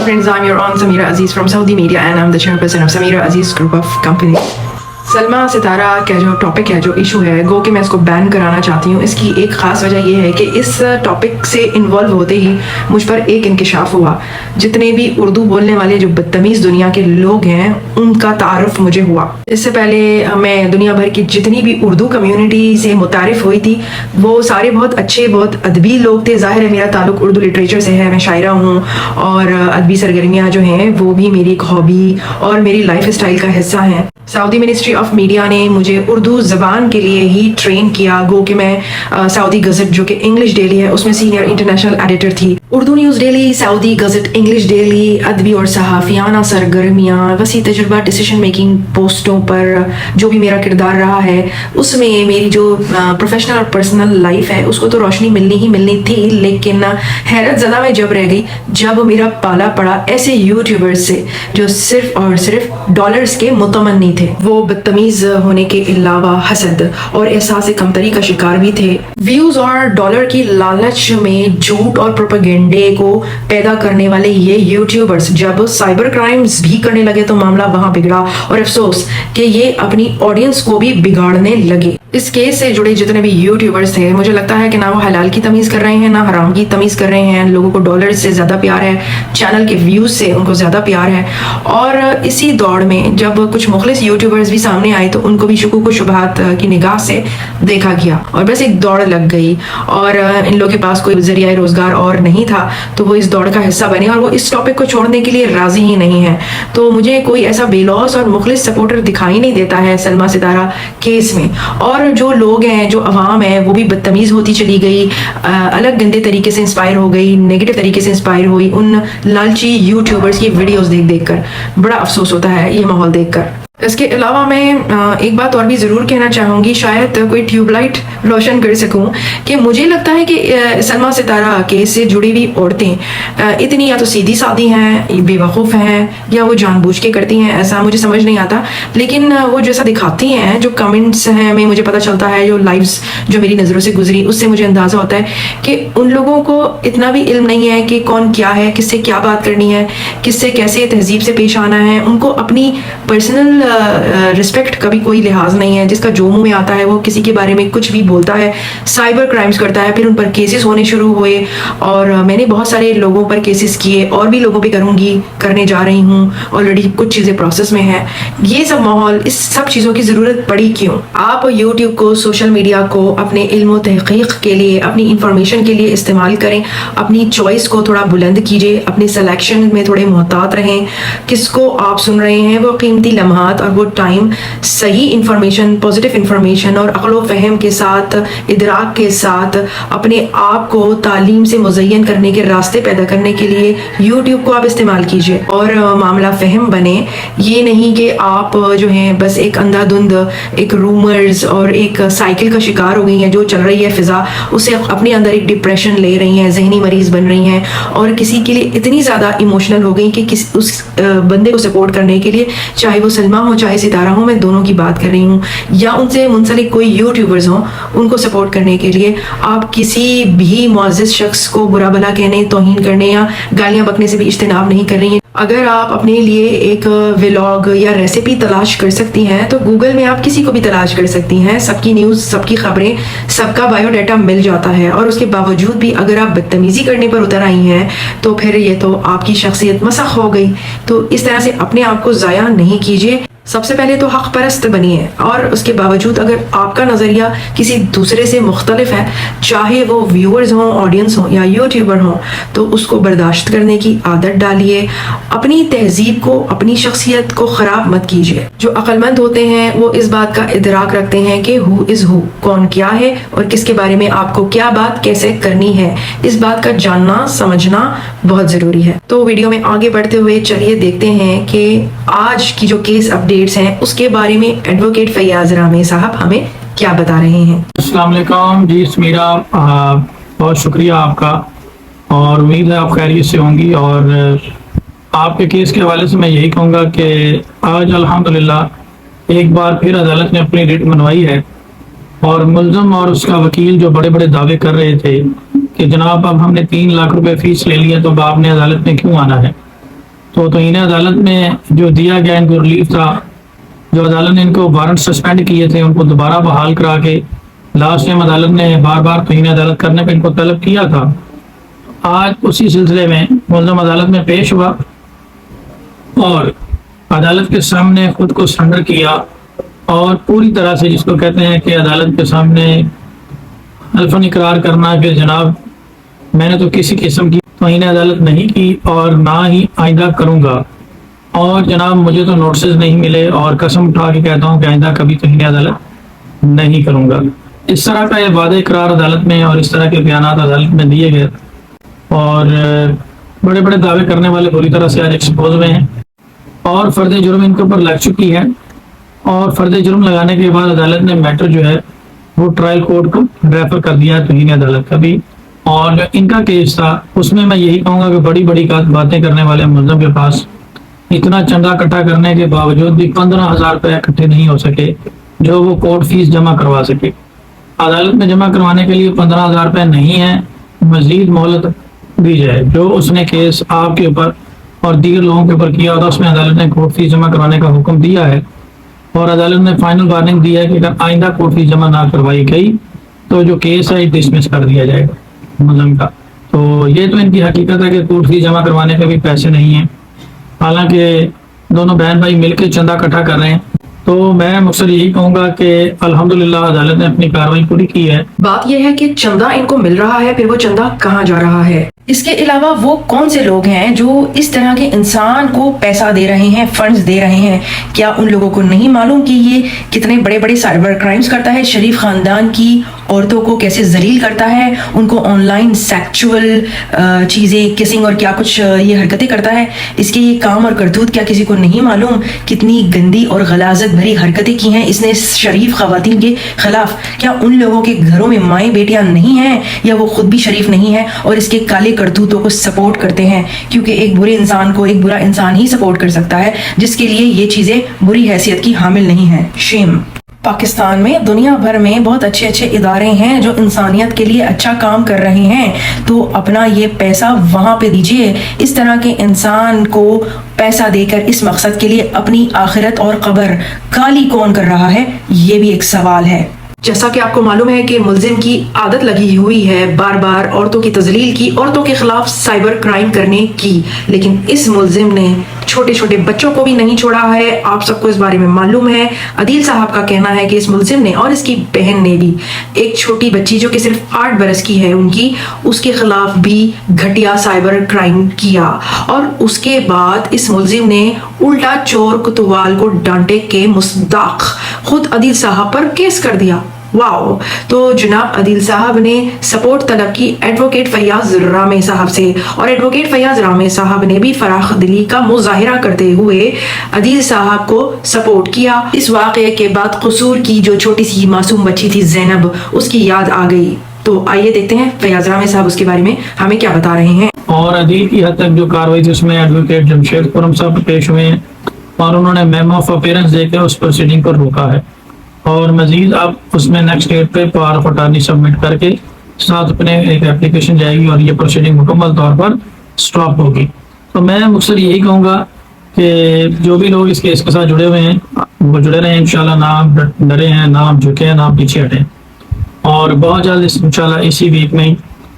friends, I'm your aunt Samira Aziz from Saudi Media and I'm the chairperson of Samira Aziz Group of Companies. Salma सितारा का जो topic है, जो issue है, गो कि मैं इसको बैन कराना चाहती हूँ। इसकी एक ख़ास वजह यह है कि इस टॉपिक से इन्वॉल्व होते ही मुझ पर एक इंकिशाफ हुआ। जितने भी उर्दू बोलने वाले जो बदतमीज़ दुनिया के लोग हैं उनका तारुफ मुझे हुआ। इससे पहले मैं दुनिया भर की जितनी भी उर्दू कम्युनिटी से मुतारिफ हुई थी वो सारे बहुत अच्छे, बहुत अदबी लोग थे। ज़ाहिर है मेरा ताल्लुक़ उर्दू लिटरेचर से है, मैं शायरा हूँ और अदबी सरगर्मियाँ जो हैं वो भी मेरी एक हॉबी और मेरी लाइफ स्टाइल का हिस्सा हैं। सऊदी मिनिस्ट्री ऑफ मीडिया ने मुझे उर्दू ज़बान के लिए ही ट्रेन किया। गो कि मैं सऊदी गज़ट जो कि इंग्लिश डेली है उसमें सीनियर इंटरनेशनल एडिटर थी। Urdu news daily, Saudi gazette English daily, अदबी और सहाफ़ियाना सरगर्मियाँ, वसी तजुर्बा, डिसीजन मेकिंग पोस्टों पर जो भी मेरा किरदार रहा है उसमें मेरी जो प्रोफेशनल और पर्सनल लाइफ है उसको तो रोशनी मिलनी ही मिलनी थी। लेकिन हैरत ज़दा मैं जब रह गई जब मेरा पाला पड़ा ऐसे यूट्यूबर्स से जो सिर्फ और सिर्फ डॉलर्स के मुतमन्नी थे। वो बदतमीज होने के अलावा हसद और एहसास कमतरी का शिकार भी थे। व्यूज और डॉलर की लालच में झूठ और प्रोपेगेंडे को पैदा करने वाले ये यूट्यूबर्स जब साइबर क्राइम्स भी करने लगे तो मामला वहां बिगड़ा और अफसोस कि ये अपनी ऑडियंस को भी बिगाड़ने लगे। इस केस से जुड़े जितने भी यूट्यूबर्स थे मुझे लगता है कि ना वो हलाल की तमीज़ कर रहे हैं ना हराम की तमीज़ कर रहे हैं। लोगों को डॉलर से ज़्यादा प्यार है, चैनल के व्यूज़ से उनको ज़्यादा प्यार है। और इसी दौड़ में जब कुछ मुखलिस यूट्यूबर्स भी सामने आए तो उनको भी शुकूक व शुबहात की निगाह से देखा गया और बस एक दौड़ लग गई। और इन लोगों के पास कोई ज़रिया रोज़गार और नहीं था तो वो इस दौड़ का हिस्सा बने और वो इस टॉपिक को छोड़ने के लिए राज़ी ही नहीं है। तो मुझे कोई ऐसा बेलौस और मुखलिस सपोर्टर दिखाई नहीं देता है सलमा सितारा केस में। और जो लोग हैं, जो अवाम है, वो भी बदतमीज़ होती चली गई, अलग गंदे तरीके से इंस्पायर हो गई, नेगेटिव तरीके से इंस्पायर हुई उन लालची यूट्यूबर्स की वीडियोस देख देख कर। बड़ा अफसोस होता है ये माहौल देखकर। इसके अलावा मैं एक बात और भी ज़रूर कहना चाहूँगी, शायद कोई ट्यूबलाइट रोशन कर सकूँ, कि मुझे लगता है कि सलमा सितारा केस से जुड़ी हुई औरतें इतनी या तो सीधी सादी हैं, बेवकूफ़ हैं, या वो जानबूझ के करती हैं, ऐसा मुझे समझ नहीं आता। लेकिन वो जैसा दिखाती हैं, जो कमेंट्स हैं हमें मुझे पता चलता है, जो लाइव्स जो मेरी नज़रों से गुजरी उससे मुझे अंदाज़ा होता है कि उन लोगों को इतना भी इल्म नहीं है कि कौन क्या है, किससे क्या बात करनी है, किससे कैसे तहजीब से पेश आना है। उनको अपनी पर्सनल रिस्पेक्ट का भी कोई लिहाज नहीं है। जिसका जो मुंह में आता है वो किसी के बारे में कुछ भी बोलता है, साइबर क्राइम्स करता है, फिर उन पर केसेस होने शुरू हुए और मैंने बहुत सारे लोगों पर केसेस किए और भी लोगों पे करूँगी, करने जा रही हूँ, ऑलरेडी कुछ चीज़ें प्रोसेस में है। ये सब माहौल, इस सब चीज़ों की ज़रूरत पड़ी क्यों? आप यूट्यूब को, सोशल मीडिया को अपने इल्म व तहक़ीक़ के लिए, अपनी इंफॉर्मेशन के लिए इस्तेमाल करें। अपनी चॉइस को थोड़ा बुलंद कीजिए, अपने सिलेक्शन में थोड़े मोहतात रहें। किसको आप सुन रहे हैं वो कीमती लम्हात और वो टाइम सही इंफॉर्मेशन, पॉजिटिव इंफॉर्मेशन और अक़्ल व फ़हम के साथ, इदराक के साथ अपने आप को तालीम से मुज़य्यन करने के रास्ते पैदा करने के लिए यूट्यूब को आप इस्तेमाल कीजिए और मामला फ़हम बने। ये नहीं कि आप जो हैं बस एक अंधाधुंध एक रूमर्स और एक साइकिल का शिकार हो गई हैं जो चल रही है फ़िज़ा, उससे अपने अंदर एक डिप्रेशन ले रही हैं, जहनी मरीज़ बन रही हैं और किसी के लिए इतनी ज़्यादा इमोशनल हो गई कि उस बंदे को सपोर्ट करने के लिए, चाहे वो सलमा हो चाहे सितारा हो, मैं दोनों की बात कर रही हूँ, या उनसे मुंसलिक कोई यूट्यूबर्स हों, उनको सपोर्ट करने के लिए आप किसी भी मुअज़्ज़ज़ शख्स को बुरा भला कहने, तौहीन करने या गालियाँ बकने से भी इज्तिनाब नहीं कर रही हैं। अगर आप अपने लिए एक व्लॉग या रेसिपी तलाश कर सकती हैं तो गूगल में आप किसी को भी तलाश कर सकती हैं। सबकी न्यूज़, सबकी खबरें, सबका बायोडाटा मिल जाता है और उसके बावजूद भी अगर आप बदतमीज़ी करने पर उतर आई हैं तो फिर ये तो आपकी शख्सियत मसख़ हो गई। तो इस तरह से अपने आप को ज़ाया नहीं कीजिए। सबसे पहले तो हक़ परस्त बनिए और उसके बावजूद अगर आपका नज़रिया किसी दूसरे से मुख्तलिफ है, चाहे वो व्यूअर्स हों, ऑडियंस हों या यूट्यूबर हों, तो उसको बर्दाश्त करने की आदत डालिए। अपनी तहजीब को, अपनी शख्सियत को ख़राब मत कीजिए। जो अक्लमंद होते हैं वो इस बात का इदराक रखते हैं कि हु इज़ हु, कौन क्या है और किसके बारे में आपको क्या बात कैसे करनी है। इस बात का जानना समझना बहुत ज़रूरी है। तो वीडियो में आगे बढ़ते हुए चलिए देखते हैं कि आज की जो केस अपडेट हैं उसके बारे में एडवोकेट फैयाज रामी साहब हमें क्या बता रहे हैं। अस्सलाम वालेकुम जी, समीरा बहुत शुक्रिया आपका और उम्मीद है आप खैरियत से होंगी। और आपके केस के हवाले से मैं यही कहूँगा कि आज अल्हम्दुलिल्लाह एक बार फिर अदालत ने अपनी रिट मनवाई है और मुल्ज़म और उसका वकील जो बड़े बड़े दावे कर रहे थे कि जनाब अब हमने 3 लाख रुपए फीस ले लिया तो आपने अदालत में क्यों आना है, تو توہین عدالت میں جو دیا گیا ان کو ریلیف تھا، جو عدالت نے ان کو وارنٹ سسپینڈ کیے تھے ان کو دوبارہ بحال کرا کے لاسٹ ٹائم عدالت نے بار بار توہین عدالت کرنے پہ ان کو طلب کیا تھا. آج اسی سلسلے میں ملزم عدالت میں پیش ہوا اور عدالت کے سامنے خود کو سرنڈر کیا اور پوری طرح سے جس کو کہتے ہیں کہ عدالت کے سامنے الفاً اقرار کرنا کہ جناب میں نے تو کسی قسم کی توہین عدالت نہیں کی اور نہ ہی آئندہ کروں گا، اور جناب مجھے تو نوٹسز نہیں ملے اور قسم اٹھا کے کہتا ہوں کہ آئندہ کبھی توہین عدالت نہیں کروں گا. اس طرح کا یہ وعدہ اقرار عدالت میں اور اس طرح کے بیانات عدالت میں دیے گئے اور بڑے بڑے دعوے کرنے والے بری طرح سے آج ایکسپوز ہوئے ہیں اور فرد جرم ان کے اوپر لگ چکی ہے. اور فرد جرم لگانے کے بعد عدالت نے میٹر جو ہے وہ ٹرائل کورٹ کو ریفر کر دیا ہے توہین عدالت کا بھی. اور جو ان کا کیس تھا اس میں یہی کہوں گا کہ بڑی بڑی باتیں کرنے والے ملزم کے پاس اتنا چندہ اکٹھا کرنے کے باوجود بھی 15,000 روپے اکٹھے نہیں ہو سکے جو وہ کورٹ فیس جمع کروا سکے. عدالت میں جمع کروانے کے لیے 15,000 روپے نہیں ہیں، مزید مہلت دی جائے. جو اس نے کیس آپ کے اوپر اور دیگر لوگوں کے اوپر کیا ہوتا اس میں عدالت نے کورٹ فیس جمع کروانے کا حکم دیا ہے اور عدالت نے فائنل وارننگ دی ہے کہ اگر آئندہ کورٹ فیس جمع نہ کروائی گئی تو جو کیس ہے ڈسمس کر دیا جائے گا ملزم کا. تو یہ تو ان کی حقیقت ہے کہ کورٹ فیس جمع کروانے کے بھی پیسے نہیں ہیں، حالانکہ دونوں بہن بھائی مل کے چندہ اکٹھا کر رہے ہیں. تو میں مقصد یہی کہوں گا کہ الحمدللہ عدالت نے اپنی کارروائی پوری کی ہے. بات یہ ہے کہ چندہ ان کو مل رہا ہے، پھر وہ چندہ کہاں جا رہا ہے؟ اس کے علاوہ وہ کون سے لوگ ہیں جو اس طرح کے انسان کو پیسہ دے رہے ہیں، فنڈز دے رہے ہیں؟ کیا ان لوگوں کو نہیں معلوم کہ یہ کتنے بڑے بڑے سائبر کرائمز کرتا ہے، شریف خاندان کی عورتوں کو کیسے ذلیل کرتا ہے، ان کو آن لائن سیکچول چیزیں، کسنگ اور کیا کچھ یہ حرکتیں کرتا ہے؟ اس کے یہ کام اور کرتوت کیا کسی کو نہیں معلوم؟ کتنی گندی اور غلاظت بھری حرکتیں کی ہیں اس نے شریف خواتین کے خلاف. کیا ان لوگوں کے گھروں میں مائیں بیٹیاں نہیں ہیں یا وہ خود بھی شریف نہیں ہے اور اس کے کالے کرتوتوں کو سپورٹ کرتے ہیں؟ کیونکہ ایک برے انسان کو ایک برا انسان ہی سپورٹ کر سکتا ہے جس کے لیے یہ چیزیں بری حیثیت کی حامل نہیں ہیں. شیم. پاکستان میں دنیا بھر میں بہت اچھے اچھے ادارے ہیں جو انسانیت کے لیے اچھا کام کر رہے ہیں، تو اپنا یہ پیسہ وہاں پہ دیجئے. اس طرح کے انسان کو پیسہ دے کر اس مقصد کے لیے اپنی آخرت اور قبر کالی کون کر رہا ہے، یہ بھی ایک سوال ہے. جیسا کہ آپ کو معلوم ہے کہ ملزم کی عادت لگی ہوئی ہے بار بار عورتوں کی تذلیل کی، عورتوں کے خلاف سائبر کرائم کرنے کی، لیکن اس ملزم نے چھوٹے چھوٹے بچوں کو بھی نہیں چھوڑا ہے. آپ سب کو اس بارے میں معلوم ہے. عدیل صاحب کا کہنا ہے کہ اس ملزم نے اور اس کی بہن نے بھی ایک چھوٹی بچی جو کہ صرف 8 برس کی ہے ان کی، اس کے خلاف بھی گھٹیا سائبر کرائم کیا، اور اس کے بعد اس ملزم نے الٹا چور کوتوال کو ڈانٹے کے مصداق خود عدیل صاحب پر کیس کر دیا. واو. تو جناب عدیل صاحب نے سپورٹ طلب کی ایڈوکیٹ فیاض رامے صاحب سے، اور ایڈوکیٹ فیاض رامے صاحب نے بھی فراخ دلی کا مظاہرہ کرتے ہوئے عدیل صاحب کو سپورٹ کیا. اس واقعے کے بعد قصور کی جو چھوٹی سی معصوم بچی تھی زینب، اس کی یاد آ گئی. تو آئیے دیکھتے ہیں فیاض رامے صاحب اس کے بارے میں ہمیں کیا بتا رہے ہیں. اور عدیل کی حد تک جو کاروائی تھی اس میں ایڈوکیٹ جمشید خرم صاحب پیش ہوئے ہیں اور انہوں نے میمو آف اپیرنس دے کے اس پروسیڈنگ کو روکا ہے، اور مزید اب اس میں نیکسٹ ڈیٹ پہ پاور آف اٹارنی سبمٹ کر کے ساتھ اپنے ایک اپلیکیشن جائے گی اور یہ پروسیڈنگ مکمل طور پر سٹاپ ہوگی. تو میں مقصد یہی کہوں گا کہ جو بھی لوگ اس کیس کے ساتھ جڑے ہوئے ہیں وہ جڑے رہے ہیں انشاءاللہ. نہ آپ ڈرے ہیں، نہ آپ جھکے ہیں، نہ آپ پیچھے ہٹیں، اور بہت جلد انشاءاللہ اسی ویک میں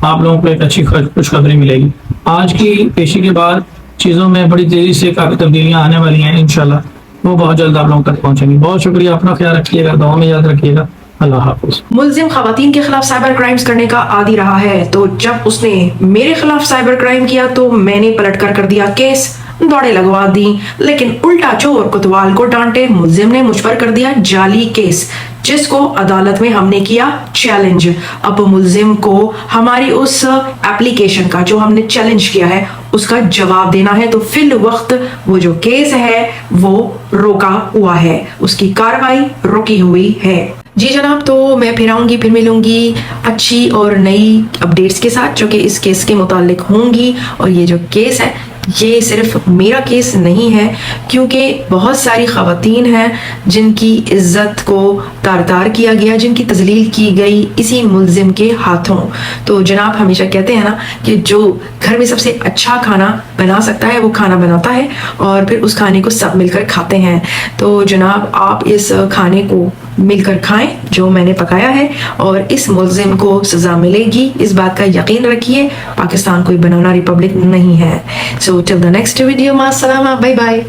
آپ لوگوں کو ایک اچھی خوشخبری ملے گی. آج کی پیشی کے بعد چیزوں میں بڑی تیزی سے کافی تبدیلیاں آنے والی ہیں انشاءاللہ، وہ بہت جلد آپ لوگوں تک پہنچیں گی. بہت شکریہ، اپنا خیال رکھیے گا، دعا میں یاد رکھیے گا. اللہ حافظ. ملزم خواتین کے خلاف سائبر کرائمز کرنے کا عادی رہا ہے، تو جب اس نے میرے خلاف سائبر کرائم کیا تو میں نے پلٹ کر دیا کیس، دوڑے لگوا دی، لیکن الٹا چور کوتوال کو ڈانٹے ملزم نے مجھ پر کر دیا جعلی کیس، جس کو عدالت میں ہم نے کیا چیلنج. اب ملزم کو ہماری اس ایپلیکیشن کا جو ہم نے چیلنج کیا ہے اس کا جواب دینا ہے. تو فی الوقت وہ جو کیس ہے وہ روکا ہوا ہے، اس کی کاروائی روکی ہوئی ہے. جی جناب، تو میں پھر آؤں گی، پھر ملوں گی اچھی اور نئی اپڈیٹس کے ساتھ جو کہ اس کیس کے متعلق ہوں گی. اور یہ جو کیس ہے یہ صرف میرا کیس نہیں ہے، کیونکہ بہت ساری خواتین ہیں جن کی عزت کو تار تار کیا گیا، جن کی تذلیل کی گئی اسی ملزم کے ہاتھوں۔ تو جناب ہمیشہ کہتے ہیں نا کہ جو گھر میں سب سے اچھا کھانا بنا سکتا ہے وہ کھانا بناتا ہے اور پھر اس کھانے کو سب مل کر کھاتے ہیں۔ تو جناب آپ اس کھانے کو مل کر کھائیں جو میں نے پکایا ہے، اور اس ملزم کو سزا ملے گی، اس بات کا یقین رکھیے۔ پاکستان کوئی بنانا ریپبلک نہیں ہے۔ سو ٹل دا نیکسٹ ویڈیو، مع السلامہ، بائی بائی۔